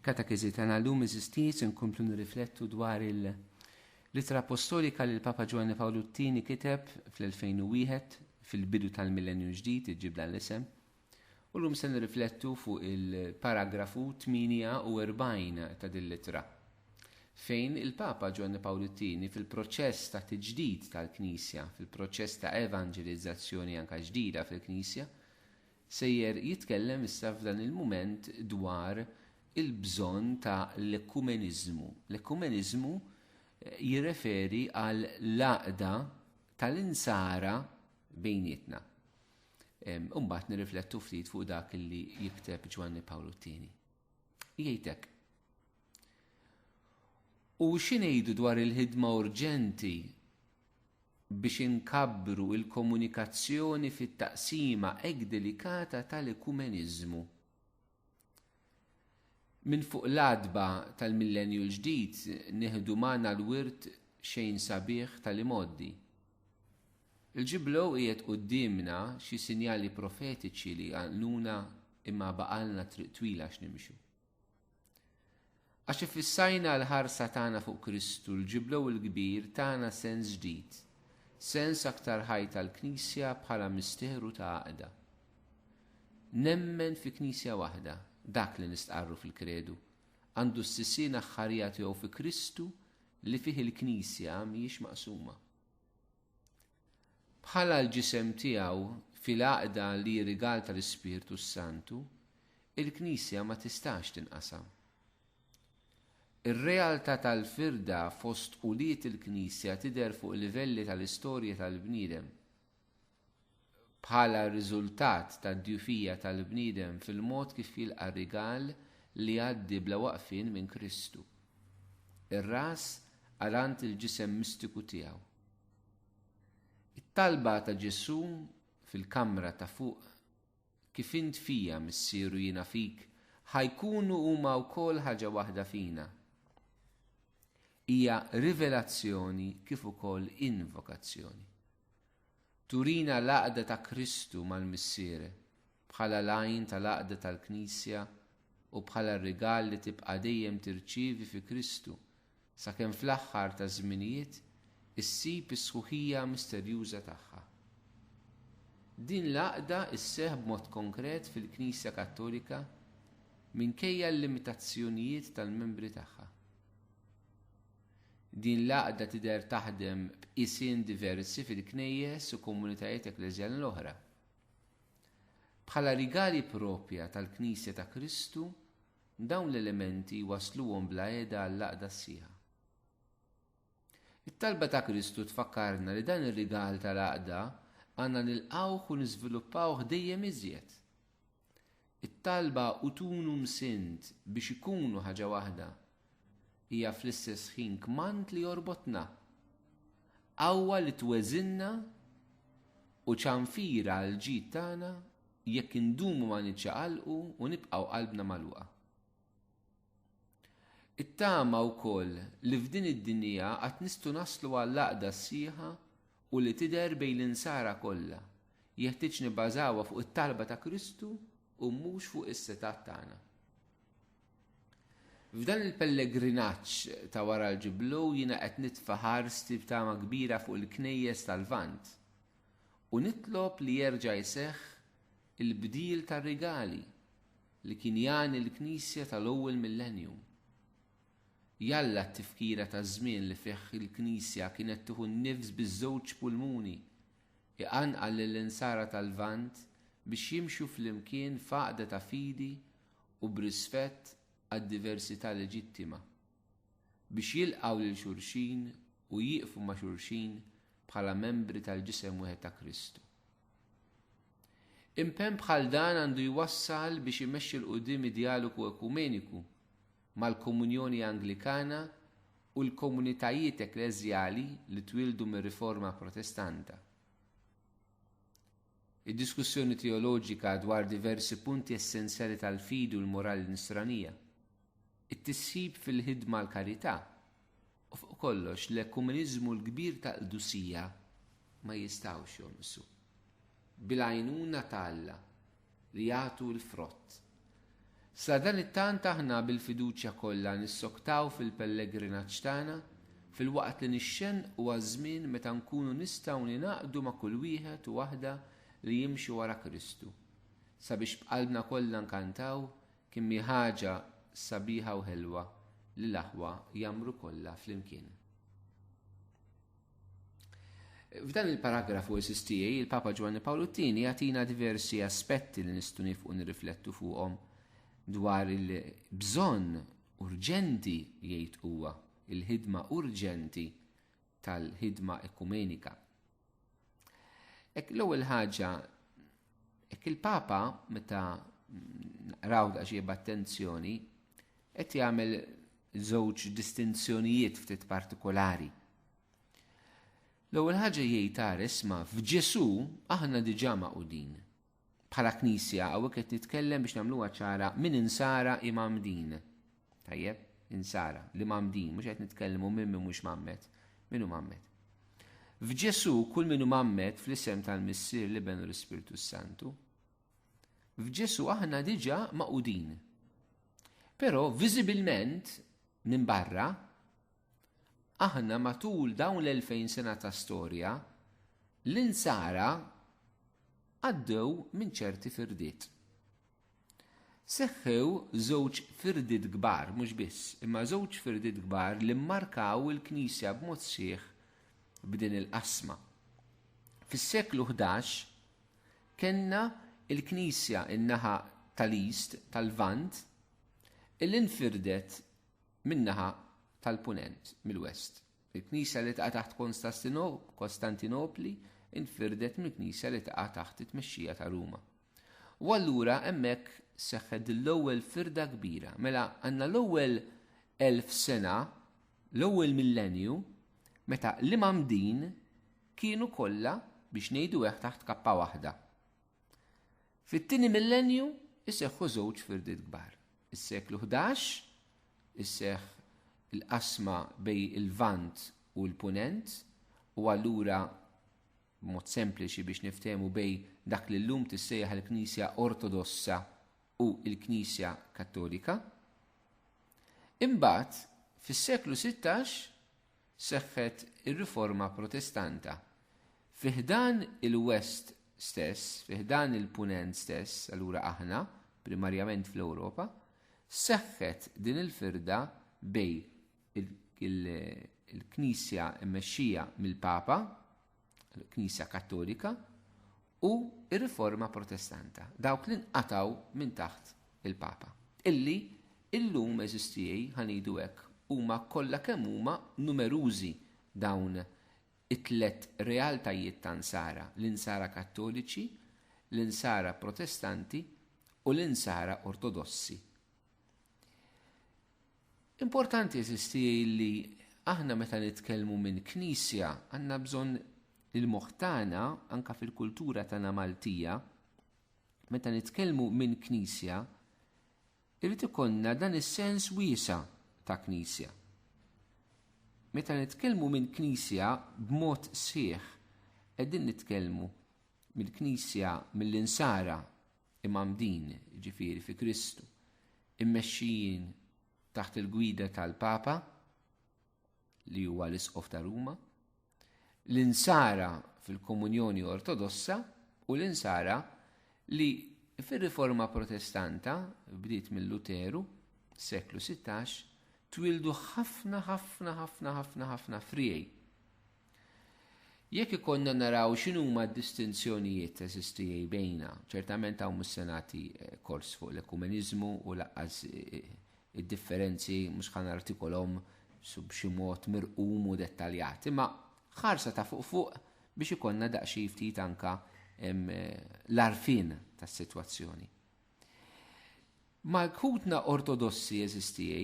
Katekezi tagħna llum iżistiet inkomplu nirriflettu dwar il-Littra Apostolika li l-Papa Giovanni Paolo II kiteb fl-2001 fil-bidu tal-Millenju ġdid, iġibla l-isem, u llum se nirriflettu fuq il-paragrafu 48 ta' din-littra, fejn il-Papa Giovanni Paolo II fil-proċess ta' tiġdid tal-Knisja, fil-proċess ta' evangelizzazzjoni anke ġdida fil-Knisja, sejjer jitkellem issa f'dan il-mument dwar il-bżonn ta' l-ekumenizmu. L-ekumenizmu jirreferi għal laqda tal-insara bejnietna. Mbagħad nirriflettu ftit fuq dak li jikteb Giovanni Paolo II. Jgħidlek. U x'ingħidu dwar il-ħidma urġenti biex inkabbru il-komunikazzjoni fit-taqsima hekk delikata tal-ekumenizmu. Min fuq l-adba tal-millenju l-ġdid nieħdu magħna l-wirt xejn sabiħ tal-imoddi. Il-ġiblow qiegħed qudiemna xi sinjali profetiċi li għalluna imma baqalna triq twila x'nimxu. Għax ifissajna l-ħarsa tagħna fuq Kristu, l-ġiblow il-kbir tagħna sens ġdid, sens aktar ħaj tal-Knisja bħala misteru ta' għaqda. Nemmen fi Knisja waħda, dak li nistqarru fil-kredu, għandu s-sissina ħħarija tiegħu fi Kristu li fih il-Knisja mhijiex maqsuma. Bħala l-ġisem tiegħu fil-għaqda li rigal tal-Ispirtu Santu, il-Knisja ma tistax tinqasam. Ir-realtà tal-firda fost quliet il-Knisja tidher fuq livelli tal-istorja tal-bniedem. Bħala riżultat tad-djufija tal-bniedem fil-mod kif jilqa' rigal li għaddi bla waqfien minn Kristu. Ir-ras għalant il-ġisem mistiku tiegħu. It-talba ta' Ġesu fil-kamra ta' fuq kif int fija missieru jiena fik ħajkunu huma wkoll ħaġa waħda fina. Hija rivelazzjoni kif ukoll invokazzjoni. Turina l-għaqda ta' Kristu mal-missiere, bħala lajn tal-għaqda tal-Knisja u bħala rigal li tibqa' dejjem tirċievi fi Kristu, sakemm fl-aħħar ta' żminijiet issib is-sħuħija misterjuża tagħha. Din l-għaqda isseħħ b'mod konkret fil-Knisja Kattolika minkejja l-limitazzjonijiet tal-membri tagħha. Din l-għaqda tidher taħdem b'qisien diversi fil-knejjes u komunitajiet ekleżjali l-oħra. Bħala rigali propja tal-Knisja ta' Kristu, dawn l-elementi wasluhom bla għeda għall-għaqda sħiħa. It-talba ta' Kristu tfakkarna li dan ir-rigal tal-għaqda għandna nilqgħuh u niżviluppawh dejjem iżjed. It-talba utunu msint biex ikunu ħaġa waħda hija fl-istess ħin kmand li jorbotna, qawwa li tweżinna u ċanfira l-ġid tagħna jekk indumu ma niċċaqalqu u nibqgħu qalbna magħluqa. It-tama wkoll li f'din id-dinja qatt nistgħu naslu għall-għaqda sħiħa u li tidher bejn l-insara kollha, jeħtieġ nibbażawha fuq it-talba ta' Kristu u mhux fuq is-setat tagħna. F'dan il-pellegrinaġġ ta' wara l-ġiblu jiena qed nitfa' ħarsti b'tama kbira fuq il-knejjes tal-Lvant u nitlob li jerġa' jseħħ il-bdil tar-rigali li kien jagħni l-Knisja tal-ewwel millennium. Jalla t-tifkira ta' żmien li fih il-Knisja kienet tieħu nnifs biż-żewġ pulmuni iqanqal lill-insara tal-Lvant biex jimxu flimkien f'għaqda ta' fidi u b'rispett għad-diversità leġittima biex jilqgħu lil xulxin u jieqfu ma' xulxin bħala membri tal-ġisem wieħed ta' Kristu. Impenn bħal dan għandu jwassal biex imexxi l qudiem dialogu ekumeniku mal-Komunjoni Anglikana u l-komunitajiet ekleżjali li twildu mir-Riforma Protestanta. Id-diskussjoni teoloġika dwar diversi punti essenzjali tal-fidi u l-morali nisranija, it-tissib fil-ħidma l-karità u fuq kollox l-ekumenizmu l-kbir tal-qdusija ma jistgħux jonqsu. Bil-għajnuna ta' Alla li jagħtu l-frott Sa dan it-tant aħna bil-fiduċja kollha nissoktaw fil-pellegrinaġġ tagħna fil-waqt li nixxen huwa żmien meta nkunu nistgħu ninaqdu ma' kull wieħed u waħda li jimxi wara Kristu. Sabiex b'qalbna kollha nkantaw kien mi ħaġa sabiħa u ħelwa li l-aħwa jamru kollha flimkien. F'dan il-paragrafu SSTA, il-Papa Giovanni Paolo II jagħtina diversi aspetti li nistgħu nifqu nirriflettu fuqhom dwar il-bżonn urġenti jgħid huwa, il-ħidma urġenti tal-ħidma ekumenika. L-ewwel ħaġa, il-Papa meta naqraw daqsxejn b'attenzjoni qed jagħmel żewġ distinzjonijiet ftit partikolari. L-ewwel ħaġa jgħid isma' f'Ġesu aħna diġà maqudin. Bħala Knisja hawnhekk qed nitkellem biex nagħmluha ċara min insara imamdin. Tajjeb, insara li mamdin, mhux qed nitkellmu minn mhux mammet, min hu mammet. F'Ġesu kull min hu mammet fl-isem tal-Missier li benu l-Ispiritu Santu. F'Ġesu aħna diġà maqudin. Però viżibilment minn barra aħna matul dawn l-2000 sena ta' storja l-insara għaddew minn ċerti firdiet. Seħħew żewġ firdiet kbar, mhux biss, imma żewġ firdiet kbar li mmarkaw il-Knisja b'mod sħiħ b'din il-qasma. Fis-seklu 11 kellna il-Knisja in-naħa tal-Ist, tal-Vant, illi infirdet min-naħa tal-Punent, mill-West. Il-Knisja li taqa' taħt Kostantinopli infirdet mill-Knisja li taqa' taħt it-tmexxija ta' Ruma. U allura hemmhekk seħħet l-ewwel firda kbira. Mela għandna l-ewwel 1000 sena, l-ewwel millenju, meta l-imamdin kienu kollha biex ngħidu hekk taħt kappa waħda. Fit-tieni millenju isseħħu żewġ firdiet kbar. Is-seklu 11 isseħħ il-qasma bej il-Vant u l-Punent u allura b'mod sempliċi biex niftehmu bej dak li llum tissejjaħ il-Knisja Ortodossa u l-Knisja Kattolika. Imbagħad fis-seklu 16 seħħet ir-Riforma Protestanta. Fiħdan il-West stess, fiħdan il-Punent stess, allura aħna primarjament fl-Ewropa, seħħet din il-firda bej il-Knisja mmexxija mill-Papa, il-Knisja Kattolika, u ir-Riforma Protestanta, dawk li nqataw minn taħt il-Papa. Illi illum SSTA ħanidu hekk huma kollha kemm huma numerużi dawn it-tlet realtajiet ta' nsara, l-insara Kattoliċi, l-insara Protestanti u l-insara Ortodossi. Importanti SSTA li aħna meta nitkellmu minn Knisja għandna bżonn il-moħħ tagħna anke fil-kultura tagħna Maltija, meta nitkellmu minn Knisja, irid ikollna dan is-sens wiesa' ta' Knisja. Meta nitkellmu minn Knisja b'mod sħiħ, qegħdin nitkellmu mill-Knisja mill-insara imamdin, ġifieri fi Kristu, immexxijin taħt il-gwida tal-Papa li huwa l-Isqof ta' Ruma, l-insara fil-Komunjoni Ortodossa u l-insara li fir-Riforma Protestanta bdiet mill-Luteru, seklu 16, twildu ħafna frijej. Jekk ikonna naraw x'inhuma d-distinzjonijiet SSTA bejna, ċertament hawn mhux se nagħti kors fuq l-ekumeniżmu u laqqas id-differenzi mhux ħan artikolhom b'xi mod mirqum u dettaljat, imma ħarsa ta' fuq biex ikonna daqsxejn ftit anke l-arfin tas-sitwazzjoni. Mal-kħutna Ortodossi SSTA,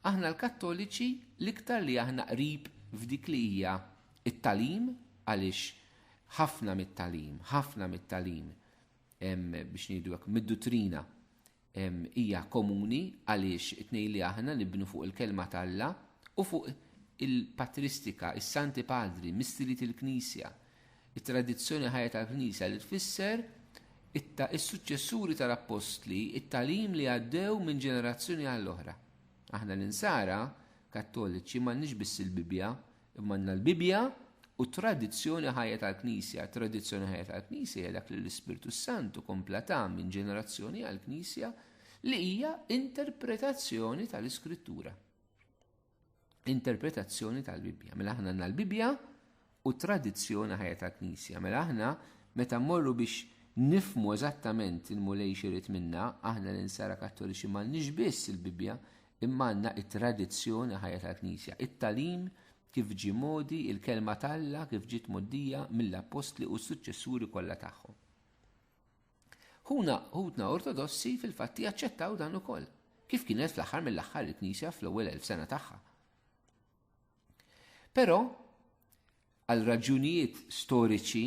aħna l-Kattoliċi l-iktar li aħna qrib f'dik li hija it-talim għaliex ħafna mit-talim biex ngħidu hekk mid-dottrina hija komuni għaliex it-tnejn li aħna nibnu fuq il-kelma tal-Alla u fuq il-patristika, is-Santi Padri, mistiriet il-Knisja, it-tradizzjoni ħajja tal-Knisja li tfisser is-suċċessuri tal-Apostli, it-talim li għaddew minn ġenerazzjoni għall-oħra. Aħna l-insara kattoliċi m'għandniex biss il-Bibja, imma għandna l-Bibja u tradizzjoni ħajja tal-Knisja. Tradizzjoni ħajja tal-Knisja hija dak li l-Ispirtu Santu kompletà minn ġenerazzjoni għall-Knisja li hija interpretazzjoni tal-Iskrittura. Interpretazzjoni tal-Bibja. Mela aħna għandna l-Bibja u tradizzjoni ħajja tal-Knisja. Mela aħna meta mmorru biex nifmu eżattament il-mulej xirid minna, aħna l-insara kattoliċi m'għandniex biss il-Bibja, imma għandna it-tradizzjoni ħajja tal-Knisja, it-talim kif ġie modi, il-kelma talla kif ġiet moddija mill-apostli u s-suċċessuri kollha tagħhom. Ħutna ortodossi fil-fatt jaċċettaw dan ukoll, kif kienet fl-aħħar mill-aħħar il-Knisja fl-ewwel 1000 sena tagħha. Però għal raġunijiet storiċi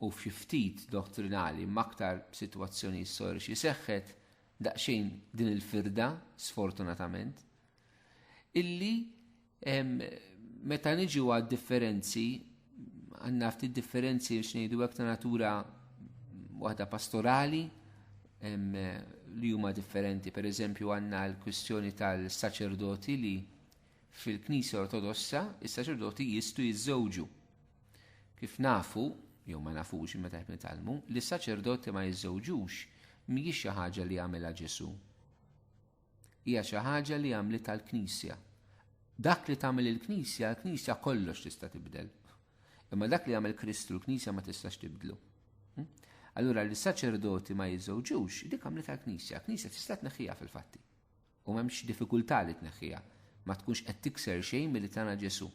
u f'xi ftit dottrinali m'aktar sitwazzjoni storiċi seħħet daqsxejn din il-firda, sfortunatament, illi meta niġu għad differenzi, għandna ftit differenzi biex ngħidu hekk ta' natura waħda pastorali li huma differenti. Pereżempju għandna l-kwistjoni tal-saċerdoti li fil-Knisja Ortodossa is-saċerdoti jistgħu jiżżewġu. Kif nafu, jew ma nafux meta qed nitalmu, li s-saċerdoti ma jiżżewġux mhijiex xi ħaġa li għamilha Ġesu. Hija xi ħaġa li għamlitha l-Knisja. Dak li tagħmel il-Knisja, l-Knisja kollox tista' tibdel. Imma dak li għamel Kristu l-Knisja ma tistax tibdlu. Allura li s-saċerdoti ma jiżżewġux, dik għamlitha l-Knisja. L-Knisja tista' tneħħiha fil-fatti. U m'hemmx diffikultà li tneħħiha. Ma tkunx qed tikser xejn milli tagħna Ġesu.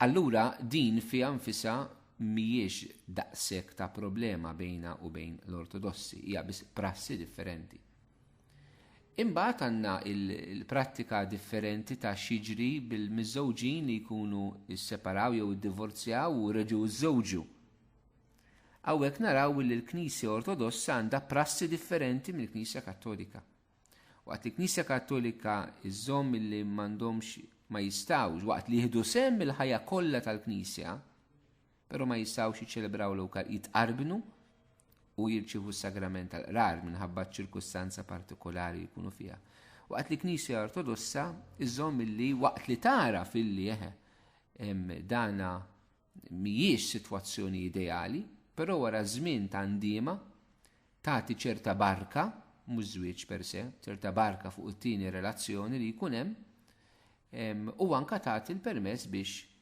Allura din fiha nfisha mhijiex daqshekk ta' problema bejna u bejn l-Ortodossi, hija biss prassi differenti. Imbagħad għandna il-prattika differenti ta' xiġri bil-miżżewġin li jkunu isseparaw jew iddivorzjaw u reġgħu żżewġu. Hawnhekk naraw li l-Knisja Ortodossa għandha prassi differenti mill-Knisja Kattolika. Waqt li l-Knisja Kattolika iżżomm li m'għandhomx ma jistgħux waqt li jieħdu sehem il-ħajja kollha tal-Knisja, però ma jistgħux jiċċelebraw l-Ewkar jitqarbnu u jirċievu s-sagrament tal-qrar minħabba ċirkustanza partikolari jkunu fiha. Waqt li Knisja Ortodossa iżżomm illi waqt li tara filli dana mhijiex sitwazzjoni ideali, però wara żmien ta' ndiema tagħti ċerta barka, mhux żwieġ per se, ċerta barka fuq it-tieni relazzjoni li jkun hemm u anke tagħti l-permess biex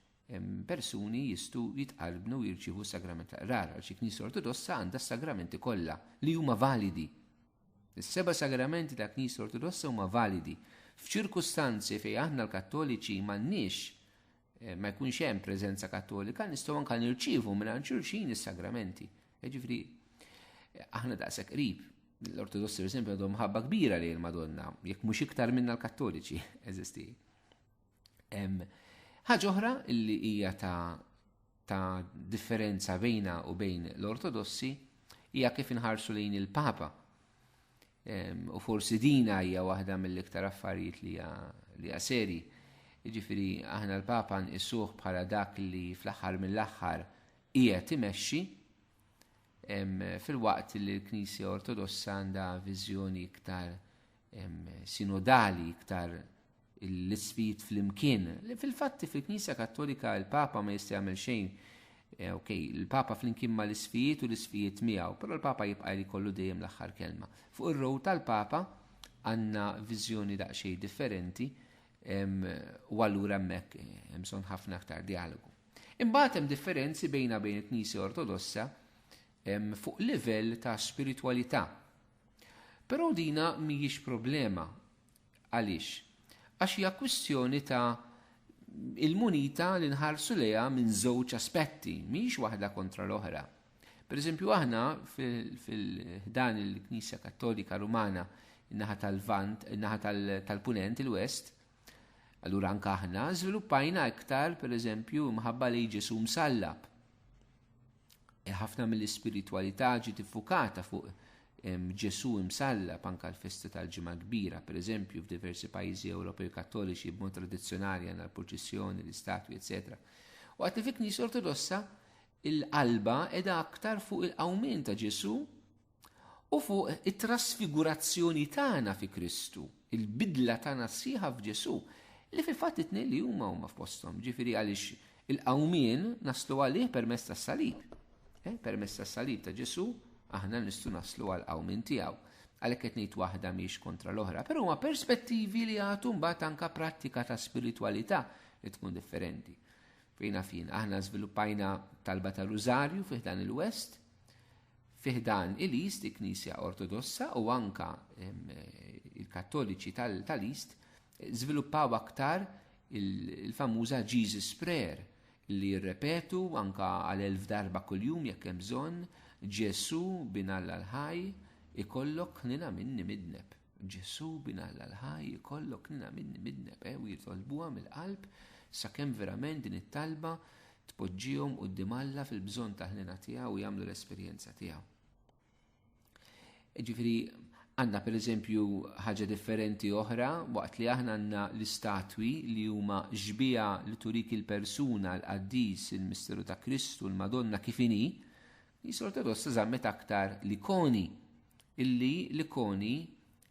persuni jistgħu jitqarbnu u jirċievu s-sagrament tal-qrar għax il-Knisja Ortodossa għandha s-sagramenti kollha li huma validi. Is-seba' sagramenti ta' Knisja Ortodossa huma validi. F'ċirkustanzi fejn aħna l-Kattoliċi m'għandniex ma jkunx hemm preżenza kattolika nistgħu anke nirċievu mingħand xulxin is-sagramenti. Jiġifieri aħna daqshekk qrib. L-Ortodossi pereżempju għandhom ħabba kbira lejn il-Madonna, jekk mhux iktar minna l-Kattoliċi eżisti. Ħaġa oħra li hija ta' differenza bejna u bejn l-Ortodossi hija kif inħarsu lejn il-Papa. U forsi dina hija waħda mill-iktar affarijiet li hija seri. Jiġifieri aħna l-Papa nqisuh bħala dak li fl-aħħar mill-aħħar qiegħed imexxi fil-waqt li l-Knisja Ortodossa għandha viżjoni iktar sinodali, iktar l-isfid fl-imkien. Fil-fatti fil-Knisja Kattolika il-Papa ma jista' jagħmel xejn. Il-Papa fl-imkien ma l-isfijiet u l-isfijiet miegħu, però l-Papa jibqa' li kollu dejjem l-aħħar kelma. Fuq ir-row tal-Papa għandna viżjoni daqsxejn differenti u allura hemmhekk hemm bżonn ħafna aktar dialogu. Imbagħad hemm differenzi bejna bejn il-Knisja Ortodossa fuq livell ta' spiritwalità. Però dina mhijiex problema. Għaliex? Għax hija kwistjoni ta' il-munita li nħarsu lejha minn żewġ aspetti, mhix waħda kontra l-oħra. Pereżempju aħna fil-ħdan il-Knisja Kattolika Rumana in-naħa tal-Vant, in-naħa tal-Punent il-West, allura anke aħna żviluppajna iktar pereżempju mħabba li Ġesu msallab. Ħafna mill-ispiritwalità ġiet iffukata fuq Ġesu imsallab anke l-festa tal-Ġimgħa Kbira, pereżempju f'diversi pajjiżi Ewropej Kattoliċi b'mod tradizzjonali għandna l-proċessjoni, l-istatwi, eċetera. Waqt li fil-Knisja Ortodossa il-qalba edha aktar fuq il-qawmien ta' Ġesu u fuq it-trasfigurazzjoni tagħna fi Kristu, il-bidla tagħna sħiħa f'Ġesu, li fil-fatt it-tnejn li huma f'posthom, ġifieri għaliex il-qawmien naslu għalih permezz tas-salib. Permezz tas-salib ta' Ġesu aħna nistgħu naslu għal qawmien tiegħu. Għalhekk qed ngħid waħda mhix kontra l-oħra, però huma perspettivi li għatu mbagħad anke prattika ta' spiritwalità li tkun differenti. Fejna fin, aħna żviluppajna talba ta' Rużarju fih dan il-West, fih dan il-East, il-Knisja Ortodossa u anka il-Kattoliċi tal-East żviluppaw aktar il-famuża Jesus Prayer li jirrepetu anka għal 1000 darba kuljum jekk hemm bżonn, Ġesu binalla l-ħaj ikollok ħnina minni midneb. Ġesu binalla l-ħaj ikollok ħnina minni midneb. U jitolbuha mill-qalb sakemm verament din it-talba tpoġġihom quddiem Alla fil-bżonn ta' ħnina tiegħu u jagħmlu l-esperjenza tiegħu. Ġifieri għandna pereżempju ħaġa differenti oħra waqt li aħna għandna l-istatwi li huma ġbija li turik il-persuna l-qaddis il-Misteru ta' Kristu l-Madonna kif inhi, Knisja Ortodossa żammet aktar l-ikoni illi l-ikoni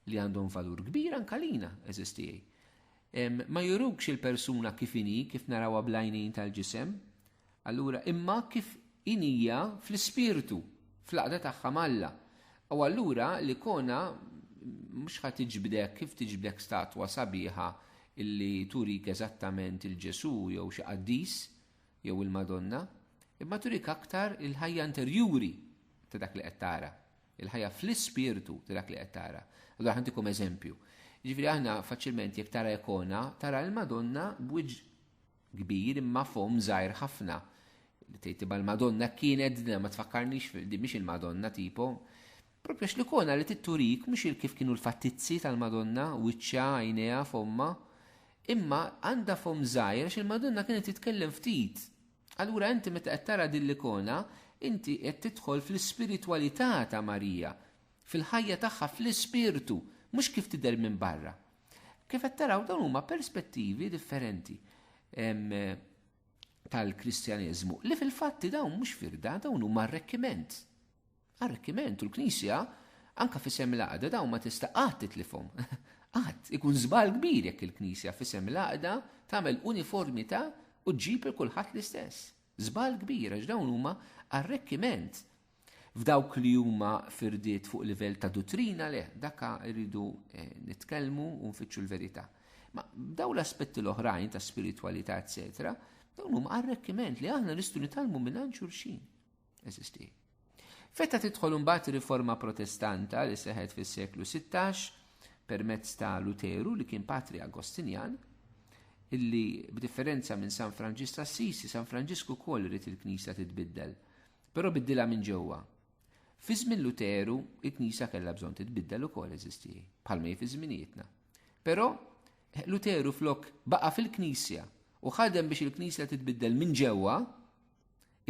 li għandhom valur kbir anke lina eżistijaj. Ma jurukx il-persuna kif inhi, kif narawha blajnin tal-ġisem, allura imma kif inija fl-ispirtu, fl-aqda tagħha Alla. U allura l-ikona mhux ħadd tiġbdek kif tiġbdek statwa sabiħa illi turik eżattament il-Ġesu jew xi qaddis jew il-Madonna, imma turik aktar il-ħajja interjuri ta' dak li qed tara, il-ħajja fl-ispirtu ta' dak li qed tara. Allura ħantikom eżempju. Ġifieri aħna faċilment jekk tara ikona, tara l-Madonna b'wiġġ kbir imma fom żgħir ħafna. Tgħid l-Madonna kienet ma tfakkarniex di mhix il-Madonna tipo. Propju l-ikona li titturik mhux kif kienu l-fattizzi tal-Madonna, wiċċa, għajnejha, fomma, imma għandha fom żgħir għax il-Madonna kienet titkellem ftit. Allura inti meta qed tara din l-ikona, inti qed tidħol fl-ispiritwalità ta' Marija, fil-ħajja tagħha fl-ispirtu, mhux kif tidher minn barra. Kif qed taraw dawn huma perspettivi differenti tal-Kristjaneżmu li fil-fatti dawn mhux firda, dawn huma arricchiment. Arricchiment u l-Knisja anke f'isem l-għaqda dawn ma tista' qatt titlifhom. Qatt ikun żball kbir jekk il-Knisja f'isem l-għaqda tagħmel uniformità u ġġib il kulħadd l-istess. Żball kbir għax dawn huma arricchiment. F'dawk li huma firdiet fuq livell ta' dottrina le, dakka rridu nitkellmu u nfittxu l-verità. Ma dawn l-aspetti l-oħrajn ta' spiritualità, eċetera, dawn huma arricchiment li aħna nistgħu nitalmu minn xulxin. Eżisti. Fetta tidħol imbagħad riforma protestanta li seħet fis-seklu 16 permezz ta' Luteru li kien patri Agostinjan, illi b'differenza minn San Franġisku Assisi, San Franġisku wkoll irid il-Knisja titbiddel, però biddilha minn ġewwa. Fi żmien Luteru il-Knisja kellha bżonn titbiddel ukoll eżisti, bħalma fi żminietna. Però Luteru flok baqa' fil-Knisja u ħadem biex il-Knisja titbiddel minn ġewwa,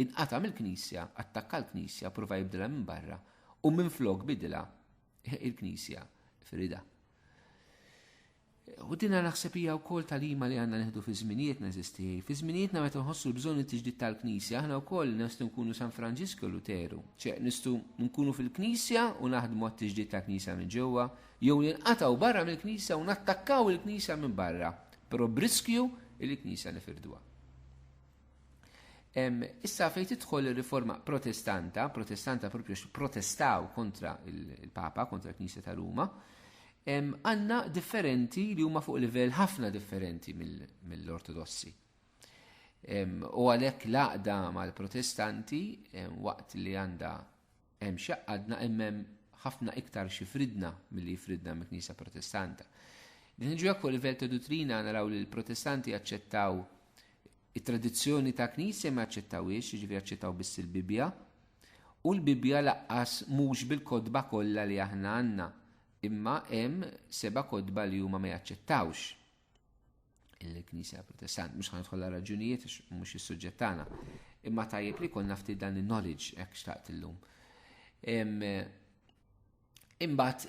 inqata' mill-Knisja, attakka l-Knisja, prova jibdilha minn barra u minn flok bidilha il-Knisja frida. U dina naħseb hija wkoll talima li għandna neħdu fi żminietna eżisti. Fi żminietna meta nħossu l-bżonn it-tiġdid tal-Knisja, aħna wkoll nistgħu nkunu San Franġisku Luteru. Nistgħu nkunu fil-Knisja u naħdmu għat-tiġdid tal-Knisja minn ġewwa, jew ninqatgħu barra mill-Knisja u nattakkaw il-Knisja minn barra, però briskju il-Knisja nifirduha. Issa fejn tidħol ir-riforma protestanta propju protestaw kontra il-Papa, kontra l-Knisja ta' Ruma, għandna differenti li huma fuq livell ħafna differenti mill-Ortodossi. U għalhekk l-għaqda mal-Protestanti waqt li għandha hemm xaqqadna hemm ħafna iktar xi fridna milli jfridna mill-Knisja Protestanta. Din ġu fuq livell ta' dottrina naraw li l-Protestanti aċċettaw it-tradizzjoni ta' Knisja ma aċċettawiex, jiġifieri aċċettaw biss il-Bibja, u l-Bibja laqqas mhux bil-kodba kollha li aħna għandna. Imma hemm 7 kodba li huma ma jaċċettawx il-Knisja Protestant. Mhux ħanidħol raġunijiet mhux is-suġġett tagħna. Imma tajjeb li konna ftit dan il-knowledge hekk xtaqt illum. Imbagħad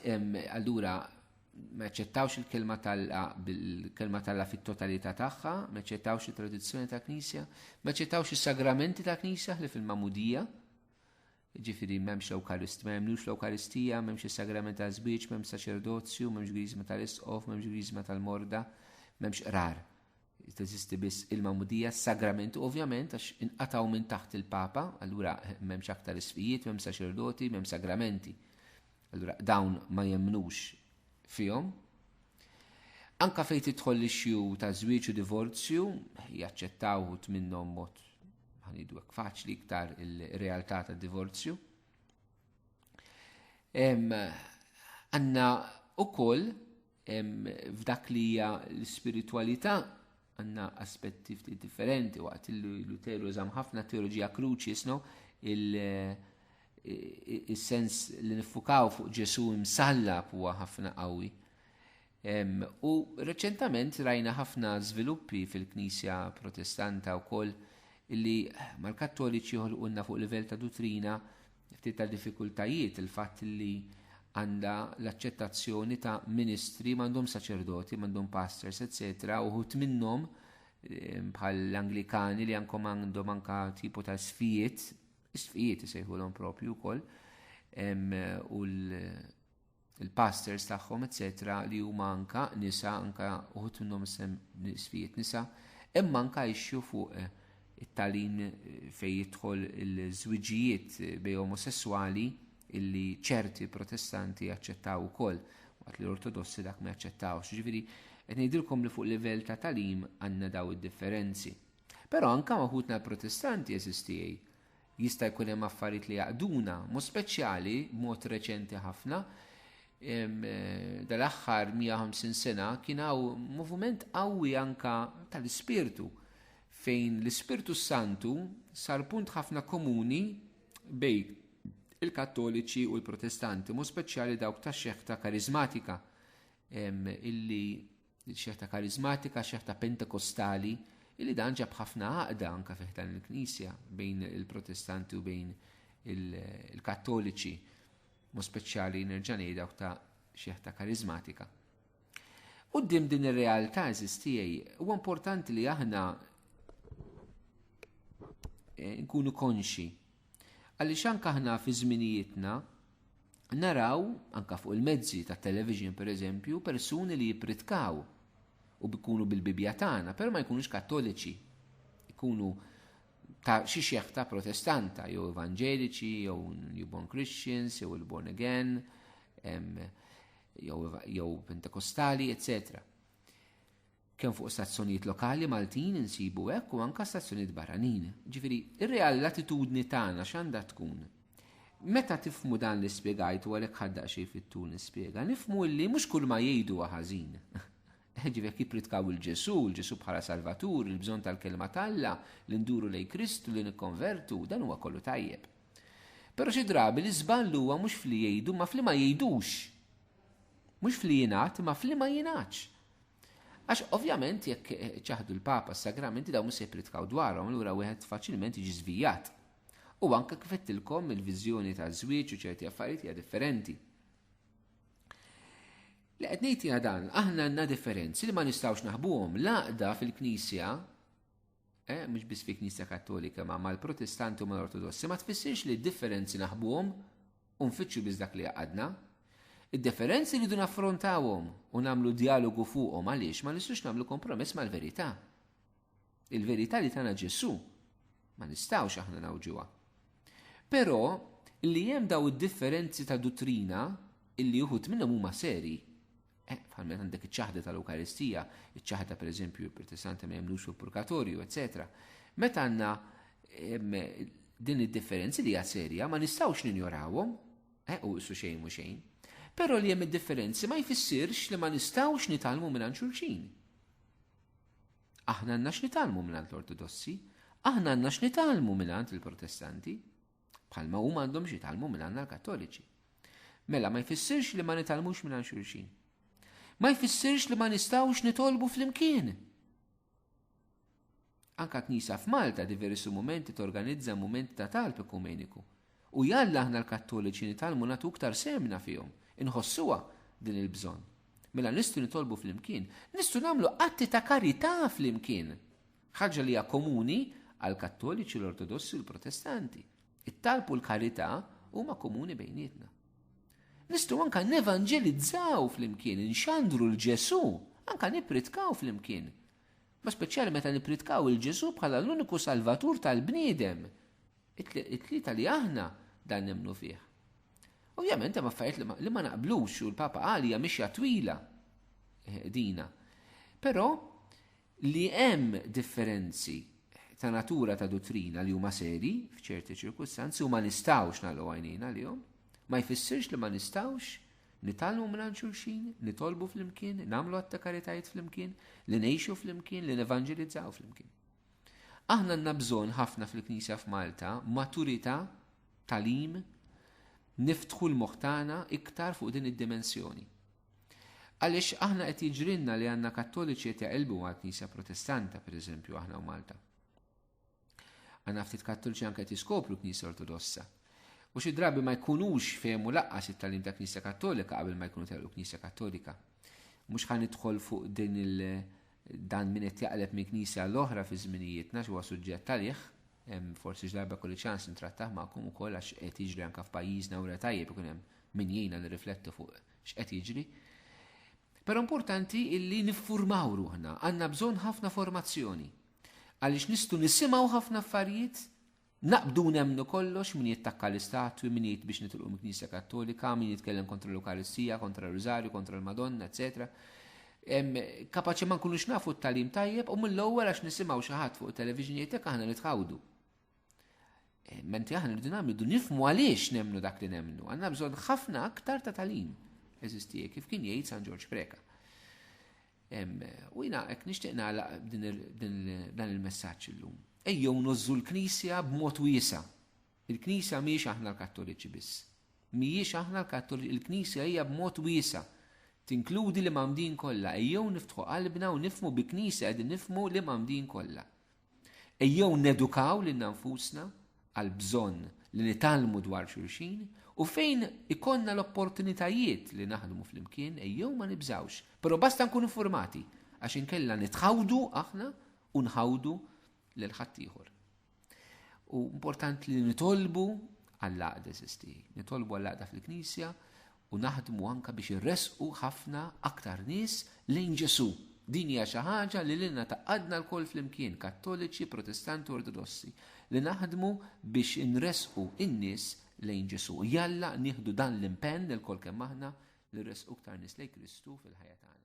allura ma ċettawx il-kelma bil-kelma tal-la fit-totalità tagħha, ma ċettawx it-tradizzjoni ta' Knisja, ma ċettawx is-sagramenti ta' Knisja li fil-Mamudija. Ġifieri m'hemmx l-Ewkaristija, ma jemnux l-Ewkaristija, m'hemmx is-sagrament ta' żwieġ, m'hemmx saċerdozju, m'hemmx griżma tal-isqof, m'hemmx griżma tal-morda, m'hemmx qrar. Teżisti biss il-Mamudija, s-sagramenti, ovvjament għax inqataw minn taħt il-Papa, allura m'hemmx aktar isfijiet, m'hemmx saċerdoti, m'hemmx sagramenti. Allura dawn ma jemnux fihom. Anka fejn tidħol l-ixju ta' żwieġ u divorzju, jaċċettaw minnhom mod ħanidu hekk faċli iktar il-realtà ta' divorzju. Għandna wkoll f'dak li hija l-ispiritualità għandna aspetti ftit differenti waqt il-Luteru żamm ħafna teoloġija kruċis, il-sens li nifukaw fuq Ġesu imsallab huwa ħafna qawwi. U reċentament rajna ħafna żviluppi fil-Knisja Protestanta wkoll illi mal-Kattoliċi joħolqulna fuq livell ta' dottrina ftit ta' diffikultajiet il-fatt li għandha l-aċċettazzjoni ta' ministri m'għandhom saċerdoti, m'għandhom pastors, etc. Uħut minnhom bħal l-Anglikani li għandhom anka tipu ta' sfijiet isejħulhom propju wkoll, u l-pastors tagħhom, etc. li huma anka nisa, anka uħut minnhom sfijiet nisa, imma anka jixxu fuq it-talim fejn jidħol il-żwiġijiet bejn omosessuali illi ċerti protestanti jaċċettaw ukoll, waqt li l-ortodossi dak ma jaċċettawx. Ġifieri qed ngħidilkom li fuq livell ta' talim għandna daw id-differenzi. Però anke maħutna l-protestanti eżistijej jista' jkun hemm affarijiet li jaqduna, mod speċjali b'mod reċenti ħafna, dal-aħħar 150 sena kien hawn moviment qawwi anke tal-Ispirtu fejn l-Ispirtu Santu sar punt ħafna komuni bejn il-Kattoliċi u l-Protestanti, mod speċjali dawk ta' xeħta karizmatika, illi xeħta karizmatika, xeħta pentekostali, illi dan ġab ħafna għaqda anka fih dan il-Knisja bejn il-Protestanti u bejn il-Kattoliċi, mod speċjali nerġa' ngħid dawk ta' xeħta karizmatika. Quddiem din ir-realtà eżistijej, huwa importanti li aħna nkunu konxi. Għaliex anke aħna fi żminijietna naraw anke fuq il-mezzi ta' television pereżempju persuni li jippritkaw u bikunu bil-Bibja tagħna, però ma jkunux Kattoliċi, ikunu ta' xi xeħta Protestanta, jew Evangeliċi, jew Newborn Christians, jew il-Born Again, jew Pentekostali, etc. Kemm fuq stazzjonijiet lokali Maltin insibu hekk u anke stazzjonijiet barranin. Ġifieri, ir-real l-attitudni tagħna x'għandha tkun. Meta tifhmu dan li spjegajt u għalhekk ħaddaq xejn fit-tul nispjega, nifhmu li mhux kull ma jgħidu ħażin. Ġifieri jippritkaw il-Ġesu bħala Salvatur, il-bżonn tal-kelma talla, li nduru lejn Kristu, li nikkonvertu, dan huwa kollu tajjeb. Però xi drabi li żball huwa mhux fli jgħidu ma fli ma jgħidux. Mhux fli jingħad ma fli ma jingħadx. Għax ovvjament jekk ċaħdu l-Papa s-sagramenti daw mhux se jippritkaw dwarhom, allura wieħed faċilment jiġi żvijat. U anke kif qedtilkom il-viżjoni ta' żwieġ u ċerti affarijiet hija differenti. Li qed ngħid jiena dan, aħna għandna differenzi li ma nistgħux naħbuhom l-għaqda fil-Knisja, mhux biss fil-Knisja Kattolika ma mal-Protestanti u mal-Ortodossi, ma tfissirx li d-differenzi naħbuhom u nfittxu biss dak li għaqadna. Id-differenzi li dun affrontawhom u nagħmlu dialogu fuqhom għaliex ma nistgħux nagħmlu kompromess mal-verità. Il-verità li tagħna Ġesu ma nistgħux aħna nawġuha. Però li hemm daw id-differenzi ta' dottrina illi uħud minnhom huma seri. Bħal meta għandek iċ-ċaħda tal-Ewkaristija, iċ-ċaħda pereżempju il-Protestanti ma jemlux fil-Purgatorju, etc. Meta għandna din id-differenzi li hija serja ma nistgħux ninjorawhom, u issu xejn mhu xejn. Però li hemm id-differenzi ma jfissirx li ma nistgħux nitalmu mingħand xulxin. Aħna għandna x'nitalmu mingħand l-Ortodossi, aħna għandna x'nitalmu mingħand il-Protestanti, bħalma huma għandhom x'jitalmu mingħandna l-Kattoliċi. Mela ma jfissirx li ma nitalmux mingħand xulxin. Ma jfissirx li ma nistgħux nitolbu flimkien. Anka Knisja f'Malta diversi momenti torganizza momenti ta' talb ekumeniku. U jalla aħna l-Kattoliċi nitalmu nagħtu iktar semna fihom. Inħossuha din il-bżonn. Mela nistgħu nitolbu flimkien, nistgħu nagħmlu atti ta' karità flimkien. Ħaġa li hija komuni għal Kattoliċi, l-Ortodossi u l-Protestanti. It-talbu l-karità huma komuni bejnietna. Nistgħu anke nevanġelizzaw flimkien, nxandru l-Ġesu, anke nippritkaw flimkien. Ma speċjali meta nippritkaw il-Ġesu bħala l-uniku salvatur tal-bniedem. It-tlieta li aħna dan nemmnu fih. Ovvjament hemm affarijiet li ma naqblux u l-Papa qal hija mixja twila dina. Però li hemm differenzi ta' natura ta' dottrina li huma seri f'ċerti ċirkustanzi u ma nistgħux nagħlqu għajnejna għalihom, ma jfissirx li ma nistgħux nitalmu minn xulxin, nitolbu flimkien, nagħmlu għatta karitajiet flimkien, li ngħixu flimkien, li nevanġelizzaw flimkien. Aħna għandna bżonn ħafna fil-Knisja f'Malta maturità, talim, niftħu l-moħħ tagħna iktar fuq din id-dimensjoni. Għaliex aħna qed jiġrilna li għandna Kattoliċi qed jaqilbu mal-Knisja Protestanta, pereżempju aħna u Malta. Għandna ftit Kattoliċi anke qed jiskopru Knisja Ortodossa. U xi drabi ma jkunux fehmu laqqas it-talim ta' Knisja Kattolika qabel ma jkunu telqu Knisja Kattolika. Mhux ħan nidħol fuq dan min qed jaqleb minn knisja l-oħra fi żminijietna xi huwa suġġett għalih, forsi x'darba kolli ċans nittrattah magħkom ukoll għax qed jiġri anke f'pajjiżna wara tajjeb ikun hemm min jiena nirrifletti fuq x'qed jiġri. Però importanti illi niffurmaw ruħna, għandna bżonn ħafna formazzjoni. Għaliex nistgħu nisimgħu ħafna affarijiet, naqbdu nemmnu kollox min jittakka l-istatwi, min jgħid biex nitilqu mill-Knisja Kattolika, min jitkellem kontra l-Eukaristija, kontra r-Rużarju, kontra l-Madonna, eċetera. Kapaċi ma nkunux nafu t-talim tajjeb u mill-ewwel għax nisimgħu xi ħadd fuq televiżjonijiet hekk aħna nitħawdu. Menti aħna rridu nagħmlu nifhmu għaliex nemmnu dak li nemmnu. Għandna bżonn ħafna aktar ta' talim eżisti kif kien jgħid San George Preka. U jiena hekk nixtieq nagħlaq dan il-messaġġ illum. Ejjew nożżu l-Knisja b'mod wiesa'. Il-Knisja mhijiex aħna l-Kattoliċi biss. Mhijiex aħna l-Kattoliċi, il-Knisja hija b'mod wiesa'. Tinkludi li mamdin kollha. Ejjew niftħu qalbna u nifhmu bi Knisja qegħdin nifhmu li mamdin kollha. Ejjew nedukaw lil nfusna għal bżonn li nitalmu dwar xulxin u fejn ikonna l-opportunitajiet li naħdmu flimkien ejjew ma nibżawx. Però basta nkunu informati għax inkella nitħawdu aħna u nħawdu lil ħadd ieħor. U importanti li nitolbu għall-għaqda eżisti, nitolbu għall-għaqda fil-Knisja u naħdmu anke biex irresqu ħafna aktar nies lejn Ġesu. Din hija xi ħaġa li lilna taqadna lkoll flimkien, Kattoliċi, Protestanti u Ortodossi, li naħdmu biex inresqu in-nies lejn Ġesu. Jalla nieħdu dan l-impenn il-kol kemm aħna li nresqu aktar nies lejn Kristu fil-ħajja tagħna.